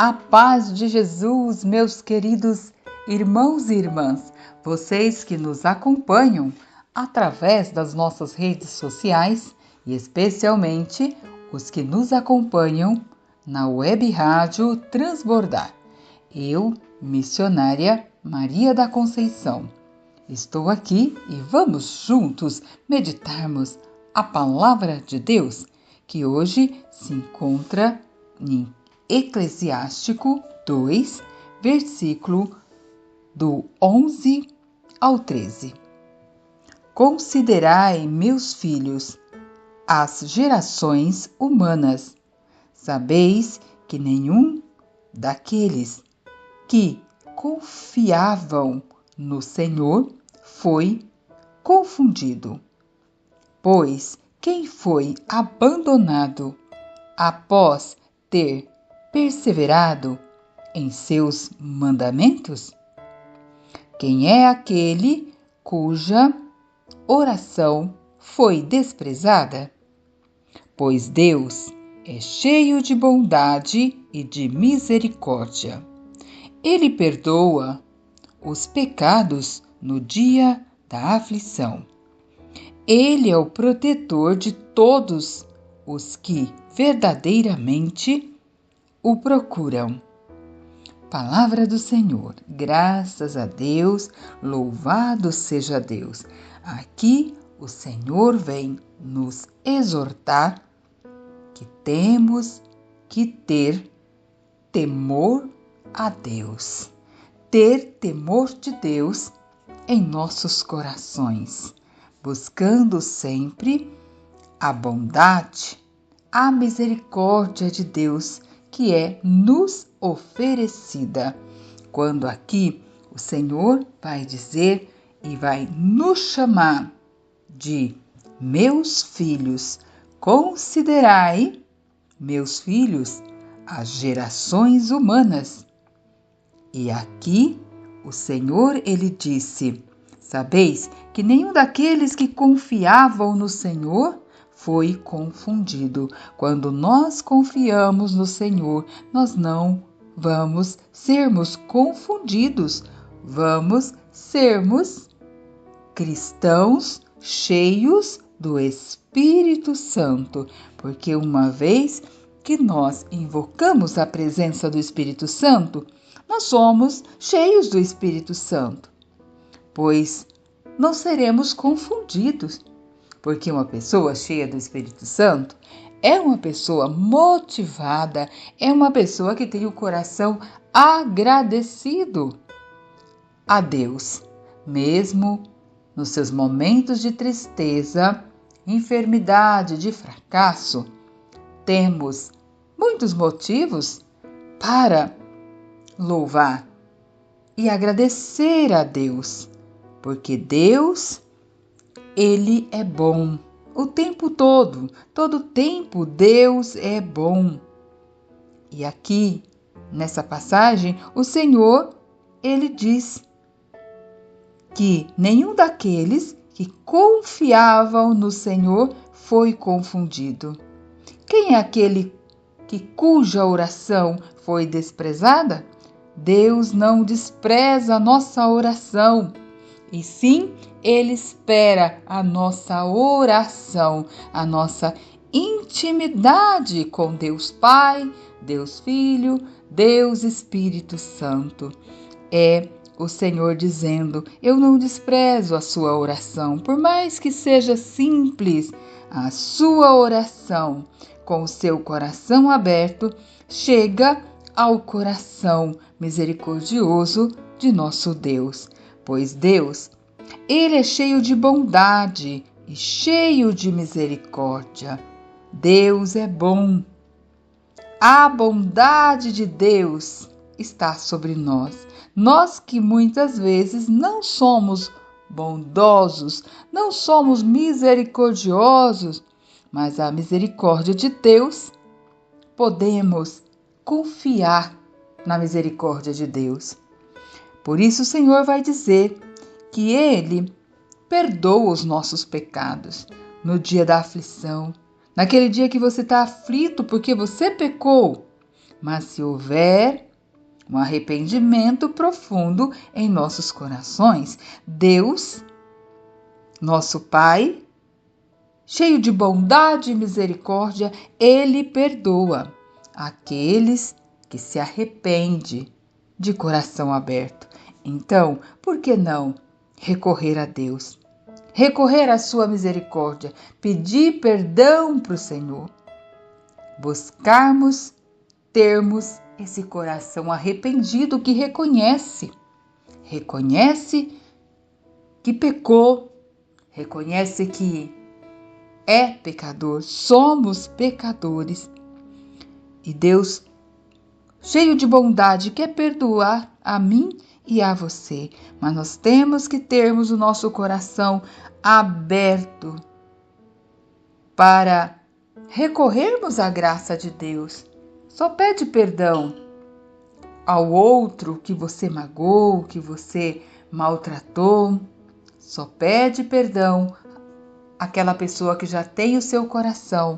A paz de Jesus, meus queridos irmãos e irmãs, vocês que nos acompanham através das nossas redes sociais e especialmente os que nos acompanham na web rádio Transbordar. Eu, missionária Maria da Conceição, estou aqui e vamos juntos meditarmos a palavra de Deus, que hoje se encontra em Eclesiástico 2, versículo do 11 ao 13. Considerai, meus filhos, as gerações humanas. Sabeis que nenhum daqueles que confiavam no Senhor foi confundido. Pois quem foi abandonado após ter perseverado em seus mandamentos? Quem é aquele cuja oração foi desprezada? Pois Deus é cheio de bondade e de misericórdia. Ele perdoa os pecados no dia da aflição. Ele é o protetor de todos os que verdadeiramente o procuram. Palavra do Senhor, graças a Deus, louvado seja Deus. Aqui o Senhor vem nos exortar que temos que ter temor a Deus, ter temor de Deus em nossos corações, buscando sempre a bondade, a misericórdia de Deus que é nos oferecida. Quando aqui o Senhor vai dizer e vai nos chamar de meus filhos, considerai, meus filhos, as gerações humanas. E aqui o Senhor, ele disse: sabeis que nenhum daqueles que confiavam no Senhor foi confundido. Quando nós confiamos no Senhor, nós não vamos sermos confundidos. Vamos sermos cristãos cheios do Espírito Santo, porque uma vez que nós invocamos a presença do Espírito Santo, nós somos cheios do Espírito Santo, pois não seremos confundidos. Porque uma pessoa cheia do Espírito Santo é uma pessoa motivada, é uma pessoa que tem o coração agradecido a Deus, mesmo nos seus momentos de tristeza, enfermidade, de fracasso. Temos muitos motivos para louvar e agradecer a Deus, porque Deus, Ele é bom o tempo todo tempo Deus é bom. E aqui, nessa passagem, o Senhor, Ele diz que nenhum daqueles que confiavam no Senhor foi confundido. Quem é aquele cuja oração foi desprezada? Deus não despreza a nossa oração, e sim, Ele espera a nossa oração, a nossa intimidade com Deus Pai, Deus Filho, Deus Espírito Santo. É o Senhor dizendo: eu não desprezo a sua oração, por mais que seja simples, a sua oração, com o seu coração aberto, chega ao coração misericordioso de nosso Deus. Pois Deus, Ele é cheio de bondade e cheio de misericórdia. Deus é bom. A bondade de Deus está sobre nós. Nós que muitas vezes não somos bondosos, não somos misericordiosos, mas a misericórdia de Deus, podemos confiar na misericórdia de Deus. Por isso o Senhor vai dizer que Ele perdoa os nossos pecados no dia da aflição, naquele dia que você está aflito porque você pecou. Mas se houver um arrependimento profundo em nossos corações, Deus, nosso Pai, cheio de bondade e misericórdia, Ele perdoa aqueles que se arrependem de coração aberto. Então, por que não recorrer a Deus? Recorrer à sua misericórdia, pedir perdão para o Senhor. Buscarmos termos esse coração arrependido que reconhece que pecou, reconhece que é pecador, somos pecadores. E Deus, cheio de bondade, quer perdoar a mim e a você. Mas nós temos que termos o nosso coração aberto para recorrermos à graça de Deus. Só pede perdão ao outro que você magoou, que você maltratou. Só pede perdão àquela pessoa que já tem o seu coração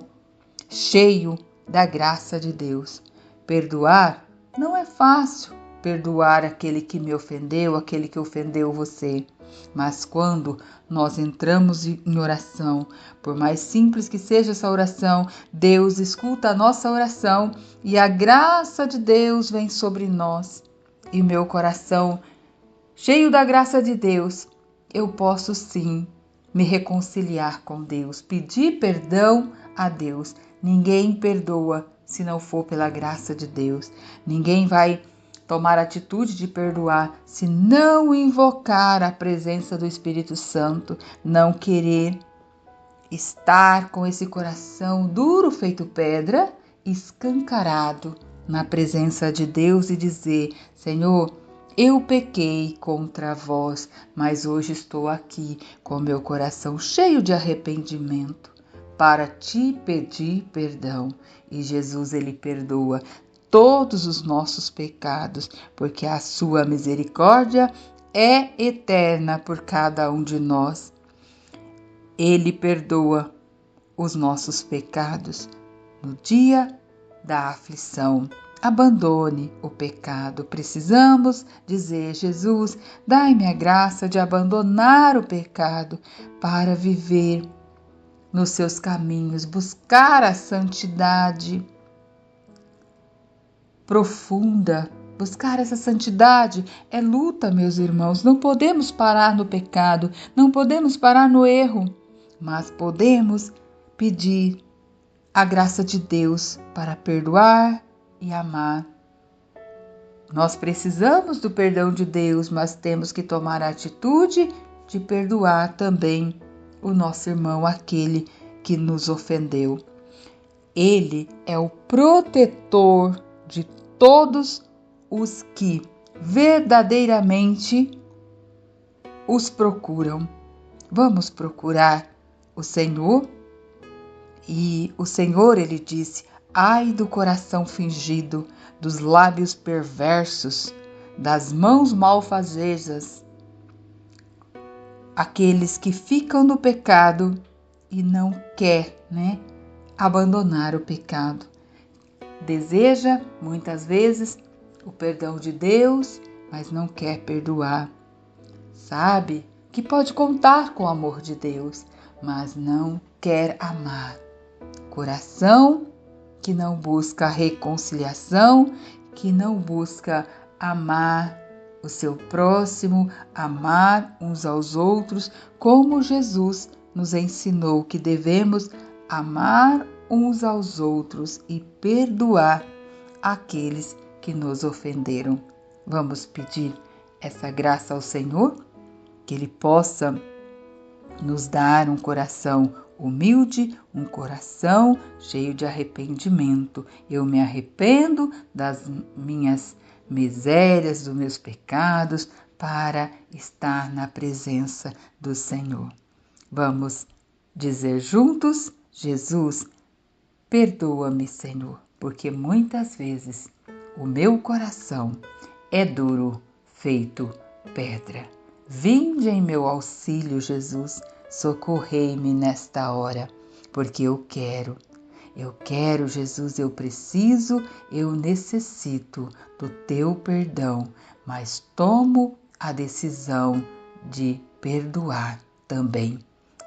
cheio da graça de Deus. Perdoar não é fácil, perdoar aquele que me ofendeu, aquele que ofendeu você. Mas quando nós entramos em oração, por mais simples que seja essa oração, Deus escuta a nossa oração e a graça de Deus vem sobre nós. E meu coração, cheio da graça de Deus, eu posso sim me reconciliar com Deus, pedir perdão a Deus. Ninguém perdoa se não for pela graça de Deus. Ninguém vai tomar a atitude de perdoar se não invocar a presença do Espírito Santo, não querer estar com esse coração duro feito pedra, escancarado na presença de Deus e dizer: Senhor, eu pequei contra vós, mas hoje estou aqui com meu coração cheio de arrependimento para te pedir perdão. E Jesus, ele perdoa todos os nossos pecados, porque a sua misericórdia é eterna por cada um de nós. Ele perdoa os nossos pecados no dia da aflição. Abandone o pecado. Precisamos dizer: Jesus, dai-me a graça de abandonar o pecado para viver nos seus caminhos, buscar a santidade profunda. Buscar essa santidade é luta, meus irmãos. Não podemos parar no pecado, não podemos parar no erro, mas podemos pedir a graça de Deus para perdoar e amar. Nós precisamos do perdão de Deus, mas temos que tomar a atitude de perdoar também o nosso irmão, aquele que nos ofendeu. Ele é o protetor de todos os que verdadeiramente os procuram. Vamos procurar o Senhor? E o Senhor, ele disse: ai do coração fingido, dos lábios perversos, das mãos malfazejas, aqueles que ficam no pecado e não quer, abandonar o pecado. Deseja, muitas vezes, o perdão de Deus, mas não quer perdoar. Sabe que pode contar com o amor de Deus, mas não quer amar. Coração que não busca reconciliação, que não busca amar o seu próximo, amar uns aos outros, como Jesus nos ensinou que devemos amar uns aos outros e perdoar aqueles que nos ofenderam. Vamos pedir essa graça ao Senhor, que Ele possa nos dar um coração humilde, um coração cheio de arrependimento. Eu me arrependo das minhas misérias, dos meus pecados, para estar na presença do Senhor. Vamos dizer juntos: Jesus, perdoa-me, Senhor, porque muitas vezes o meu coração é duro, feito pedra. Vinde em meu auxílio, Jesus, socorrei-me nesta hora, porque eu quero Eu quero, Jesus, eu preciso, eu necessito do teu perdão, mas tomo a decisão de perdoar também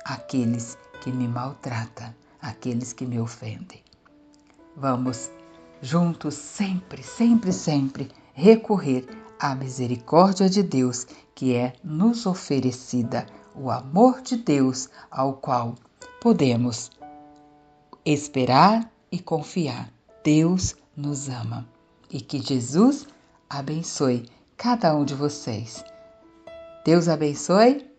aqueles que me maltratam, aqueles que me ofendem. Vamos juntos sempre, sempre, sempre recorrer à misericórdia de Deus que é nos oferecida, o amor de Deus ao qual podemos esperar e confiar. Deus nos ama e que Jesus abençoe cada um de vocês. Deus abençoe.